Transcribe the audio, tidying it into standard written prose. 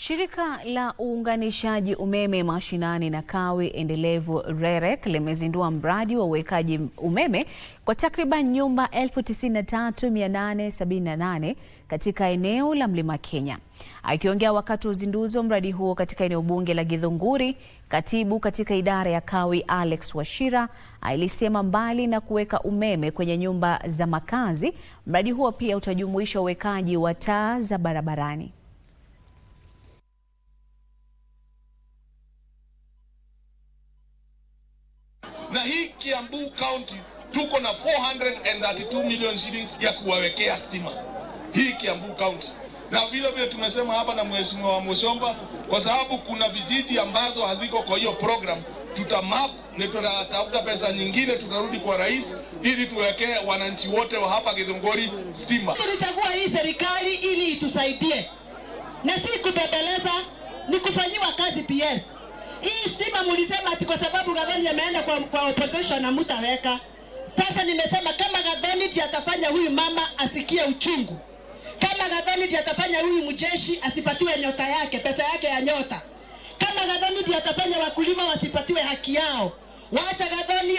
Shirika la uunganishaji umeme mashinani na kawi endelevu REREC limezindua mradi wa uwekaji umeme kwa takriban nyumba 93,878 katika eneo la Mlima Kenya. Akiongea wakati wa uzinduzi wa mradi huo katika eneo bunge la Githunguri, katibu katika idara ya kawi Alex Wachira alisema mbali na kuweka umeme kwenye nyumba za makazi, mradi huo pia utajumuisha uwekaji wa taa za barabarani. Na hii Kiambu County tuko na 432 million shillings ya kuwawekea stima hii Kiambu County. Na vile tumesema hapa na Mheshimiwa Mushomba, kwa sababu kuna vijiji ambazo haziko kwa hiyo program, tutamap na tutatafuta pesa nyingine, tutarudi kwa rais ili tuwekee wananchi wote wa hapa Githunguri stima. Tulichagua hii serikali ili itusaidie, na si kubebeleza, ni kufanyiwa kazi PS. Hii stima mulisema ati kwa sababu Gathoni ameenda kwa opposition na mutaweka. Sasa nimesema kama Gathoni ndiye atafanya huyu mama asikie uchungu, kama Gathoni ndiye atafanya huyu mjeshi asipatiwe nyota yake, pesa yake ya nyota, kama Gathoni ndiye atafanya wakulima wasipatiwe haki yao, wacha Gathoni